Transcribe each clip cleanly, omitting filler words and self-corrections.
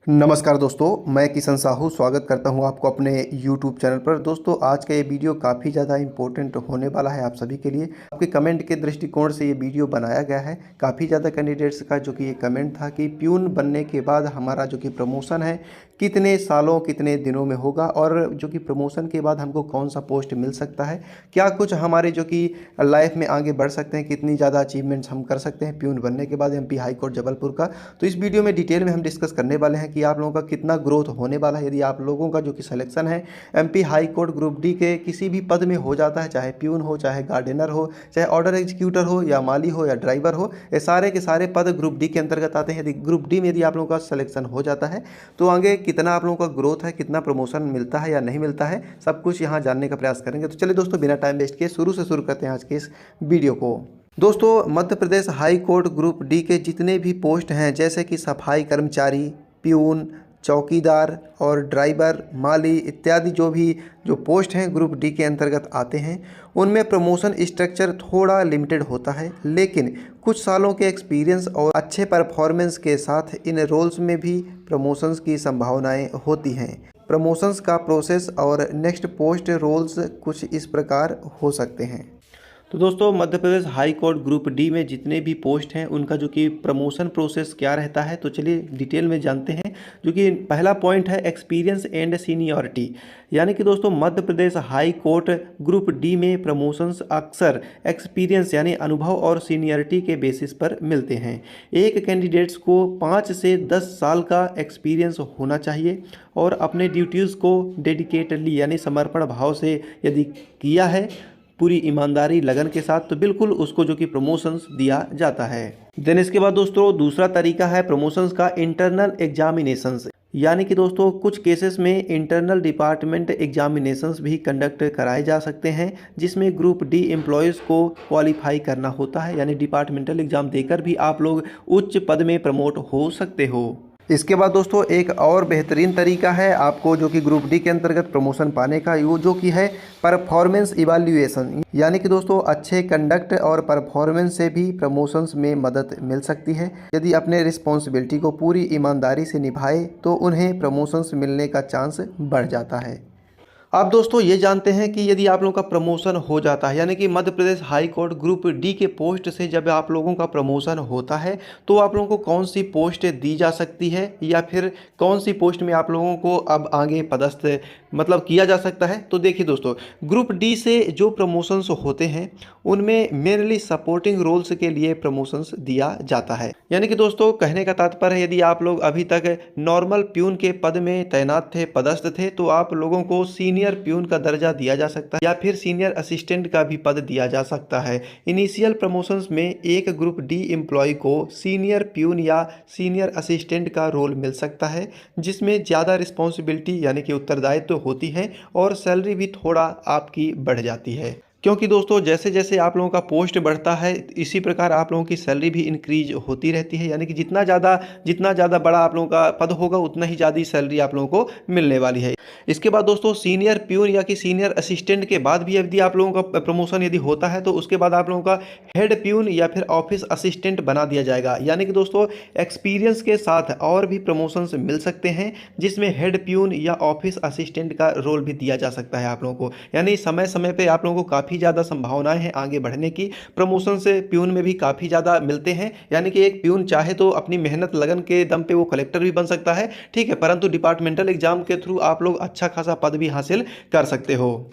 नमस्कार दोस्तों, मैं किशन साहू स्वागत करता हूं आपको अपने YouTube चैनल पर। दोस्तों, आज का ये वीडियो काफ़ी ज़्यादा इम्पोर्टेंट होने वाला है आप सभी के लिए। आपके कमेंट के दृष्टिकोण से ये वीडियो बनाया गया है। काफ़ी ज़्यादा कैंडिडेट्स का जो कि ये कमेंट था कि प्यून बनने के बाद हमारा जो कि प्रमोशन है कितने सालों कितने दिनों में होगा, और जो कि प्रमोशन के बाद हमको कौन सा पोस्ट मिल सकता है, क्या कुछ हमारे जो कि लाइफ में आगे बढ़ सकते हैं, कितनी ज़्यादा अचीवमेंट्स हम कर सकते हैं प्यून बनने के बाद MP हाई कोर्ट जबलपुर का। तो इस वीडियो में डिटेल में हम डिस्कस करने वाले हैं कि आप लोगों का कितना ग्रोथ होने वाला है यदि आप लोगों का जो कि सिलेक्शन है MP high court group D के किसी भी पद में हो जाता है, चाहे प्यून हो, चाहे गार्डनर हो, चाहे ऑर्डर एग्जीक्यूटर हो, या माली हो, या ड्राइवर हो। ये सारे के सारे पद ग्रुप डी के अंतर्गत आते हैं। यदि ग्रुप डी में यदि आप लोगों का सिलेक्शन हो जाता है तो आगे कितना आप लोगों का ग्रोथ है, कितना प्रमोशन मिलता है या नहीं मिलता है, सब कुछ यहाँ जानने का प्रयास करेंगे। तो चलिए दोस्तों, बिना टाइम वेस्ट किए शुरू से शुरू करते हैं आज के इस वीडियो को। दोस्तों, Madhya Pradesh high court group D के जितने भी पोस्ट हैं, जैसे कि सफाई कर्मचारी, प्यून, चौकीदार और ड्राइवर, माली इत्यादि जो पोस्ट हैं ग्रुप डी के अंतर्गत आते हैं, उनमें प्रमोशन स्ट्रक्चर थोड़ा लिमिटेड होता है। लेकिन कुछ सालों के एक्सपीरियंस और अच्छे परफॉर्मेंस के साथ इन रोल्स में भी प्रमोशंस की संभावनाएं होती हैं। प्रमोशंस का प्रोसेस और नेक्स्ट पोस्ट रोल्स कुछ इस प्रकार हो सकते हैं। तो दोस्तों, Madhya Pradesh high court group D में जितने भी पोस्ट हैं उनका जो कि प्रमोशन प्रोसेस क्या रहता है, तो चलिए डिटेल में जानते हैं। जो कि पहला पॉइंट है एक्सपीरियंस एंड सीनियरिटी। यानी कि दोस्तों, Madhya Pradesh high court group D में प्रमोशंस अक्सर एक्सपीरियंस यानी अनुभव और सीनियरिटी के बेसिस पर मिलते हैं। एक कैंडिडेट्स को 5 से 10 साल का एक्सपीरियंस होना चाहिए और अपने ड्यूटीज़ को डेडिकेटली यानी समर्पण भाव से यदि किया है, पूरी ईमानदारी लगन के साथ, तो बिल्कुल उसको जो कि प्रमोशंस दिया जाता है। देन इसके बाद दोस्तों, दूसरा तरीका है प्रमोशंस का इंटरनल एग्जामिनेशंस। यानी कि दोस्तों, कुछ केसेस में इंटरनल डिपार्टमेंट एग्जामिनेशंस भी कंडक्ट कराए जा सकते हैं, जिसमें ग्रुप डी एम्प्लॉयज़ को क्वालिफाई करना होता है। यानी डिपार्टमेंटल एग्जाम देकर भी आप लोग उच्च पद में प्रमोट हो सकते हो। इसके बाद दोस्तों, एक और बेहतरीन तरीका है आपको जो कि ग्रुप डी के अंतर्गत प्रमोशन पाने का, वो जो कि है परफॉर्मेंस इवैल्यूएशन। यानी कि दोस्तों, अच्छे कंडक्ट और परफॉर्मेंस से भी प्रमोशंस में मदद मिल सकती है। यदि अपने रिस्पॉन्सिबिलिटी को पूरी ईमानदारी से निभाए तो उन्हें प्रमोशंस मिलने का चांस बढ़ जाता है। अब दोस्तों, ये जानते हैं कि यदि आप लोगों का प्रमोशन हो जाता है, यानी कि Madhya Pradesh high court group D के पोस्ट से जब आप लोगों का प्रमोशन होता है तो आप लोगों को कौन सी पोस्ट दी जा सकती है, या फिर कौन सी पोस्ट में आप लोगों को अब आगे पदस्थ किया जा सकता है। तो देखिए दोस्तों, ग्रुप डी से जो प्रमोशंस होते हैं उनमें मेनली सपोर्टिंग रोल्स के लिए प्रमोशंस दिया जाता है। यानी कि दोस्तों, कहने का तात्पर्य है, यदि आप लोग अभी तक नॉर्मल प्यून के पद में तैनात थे, पदस्थ थे, तो आप लोगों को सीनियर प्यून का दर्जा दिया जा सकता है, या फिर सीनियर असिस्टेंट का भी पद दिया जा सकता है। इनिशियल प्रमोशंस में एक ग्रुप डी एम्प्लॉय को सीनियर प्यून या सीनियर असिस्टेंट का रोल मिल सकता है, जिसमें ज़्यादा रिस्पॉन्सिबिलिटी यानी कि उत्तरदायित्व होती है और सैलरी भी थोड़ा आपकी बढ़ जाती है। क्योंकि दोस्तों, जैसे जैसे आप लोगों का पोस्ट बढ़ता है इसी प्रकार आप लोगों की सैलरी भी इंक्रीज होती रहती है। यानी कि जितना ज़्यादा बड़ा आप लोगों का पद होगा उतना ही ज़्यादा सैलरी आप लोगों को मिलने वाली है। इसके बाद दोस्तों, सीनियर प्यून या कि सीनियर असिस्टेंट के बाद भी यदि आप लोगों का प्रमोशन यदि होता है तो उसके बाद आप लोगों का हेड प्यून या फिर ऑफिस असिस्टेंट बना दिया जाएगा। यानी कि दोस्तों, एक्सपीरियंस के साथ और भी प्रमोशंस मिल सकते हैं, जिसमें हेड प्यून या ऑफिस असिस्टेंट का रोल भी दिया जा सकता है आप लोगों को। यानी समय समय पर आप लोगों को काफ़ी ज़्यादा संभावनाएं हैं आगे बढ़ने की। प्रमोशन से प्यून में भी काफ़ी ज़्यादा मिलते हैं। यानी कि एक प्यून चाहे तो अपनी मेहनत लगन के दम पे वो कलेक्टर भी बन सकता है, ठीक है, परंतु डिपार्टमेंटल एग्जाम के थ्रू आप लोग अच्छा खासा पद भी हासिल कर सकते हो।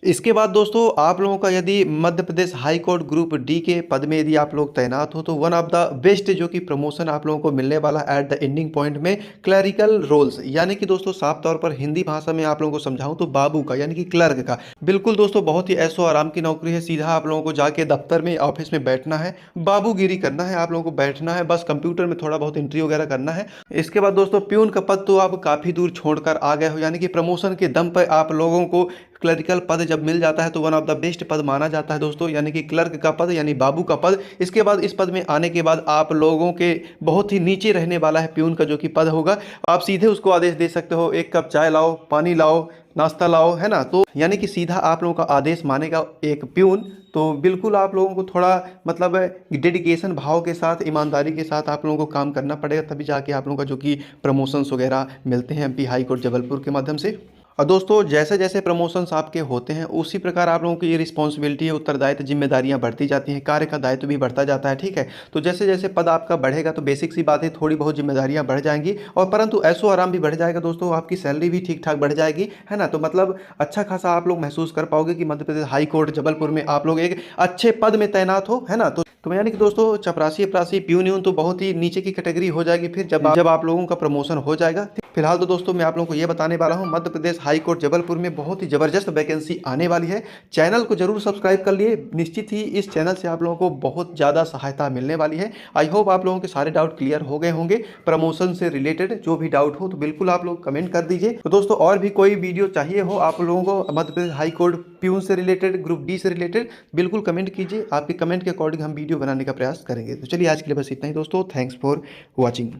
इसके बाद दोस्तों, आप लोगों का यदि Madhya Pradesh high court group D के पद में यदि आप लोग तैनात हो तो वन ऑफ द बेस्ट जो कि प्रमोशन आप लोगों को मिलने वाला एट द एंडिंग पॉइंट में क्लरिकल रोल्स। यानी कि दोस्तों, साफ तौर पर हिंदी भाषा में आप लोगों को समझाऊं तो बाबू का यानी कि क्लर्क का। बिल्कुल दोस्तों, बहुत ही ऐशो आराम की नौकरी है। सीधा आप लोगों को जाके दफ्तर में ऑफिस में बैठना है, बाबूगिरी करना है, आप लोगों को बैठना है, बस कंप्यूटर में थोड़ा बहुत एंट्री वगैरह करना है। इसके बाद दोस्तों, प्यून का पद तो आप काफ़ी दूर छोड़कर आ गए हो। यानी कि प्रमोशन के दम पर आप लोगों को क्लरिकल पद जब मिल जाता है तो वन ऑफ द बेस्ट पद माना जाता है दोस्तों, यानी कि क्लर्क का पद यानी बाबू का पद। इसके बाद इस पद में आने के बाद आप लोगों के बहुत ही नीचे रहने वाला है प्यून का जो कि पद होगा। आप सीधे उसको आदेश दे सकते हो, एक कप चाय लाओ, पानी लाओ, नाश्ता लाओ, है ना। तो यानी कि सीधा आप लोगों का आदेश मानेगा एक प्यून। तो बिल्कुल आप लोगों को थोड़ा मतलब डेडिकेशन भाव के साथ, ईमानदारी के साथ आप लोगों को काम करना पड़ेगा, तभी जाके आप लोगों का जो कि प्रमोशंस वगैरह मिलते हैं एमपी हाई कोर्ट जबलपुर के माध्यम से। और दोस्तों जैसे जैसे प्रमोशंस आपके होते हैं उसी प्रकार आप लोगों की ये रिस्पॉन्सिबिलिटी है, उत्तरदायित्व, जिम्मेदारियां बढ़ती जाती हैं, कार्य का दायित्व भी बढ़ता जाता है, ठीक है। तो जैसे जैसे पद आपका बढ़ेगा तो बेसिक सी बात है, थोड़ी बहुत जिम्मेदारियां बढ़ जाएंगी, और परंतु ऐशो आराम भी बढ़ जाएगा दोस्तों, आपकी सैलरी भी ठीक ठाक बढ़ जाएगी, है ना। तो मतलब अच्छा खासा आप लोग महसूस कर पाओगे कि मध्य प्रदेश हाई कोर्ट जबलपुर में आप लोग एक अच्छे पद में तैनात हो, है ना। तो यानी कि दोस्तों चपरासी अपरासी प्यून यून तो बहुत ही नीचे की कैटेगरी हो जाएगी फिर जब आप लोगों का प्रमोशन हो जाएगा। फिलहाल तो दोस्तों मैं आप लोगों को ये बताने वाला हूँ, मध्य प्रदेश हाई कोर्ट जबलपुर में बहुत ही ज़बरदस्त वैकेंसी आने वाली है। चैनल को जरूर सब्सक्राइब कर लिए, निश्चित ही इस चैनल से आप लोगों को बहुत ज़्यादा सहायता मिलने वाली है। आई होप आप लोगों के सारे डाउट क्लियर हो गए होंगे। प्रमोशन से रिलेटेड जो भी डाउट हो तो बिल्कुल आप लोग कमेंट कर दीजिए। तो दोस्तों और भी कोई वीडियो चाहिए हो आप लोगों को Madhya Pradesh high court peon से रिलेटेड, ग्रुप डी से रिलेटेड, बिल्कुल कमेंट कीजिए। आपके कमेंट के अकॉर्डिंग हम वीडियो बनाने का प्रयास करेंगे। तो चलिए आज के लिए बस इतना ही दोस्तों, थैंक्स फॉर वॉचिंग।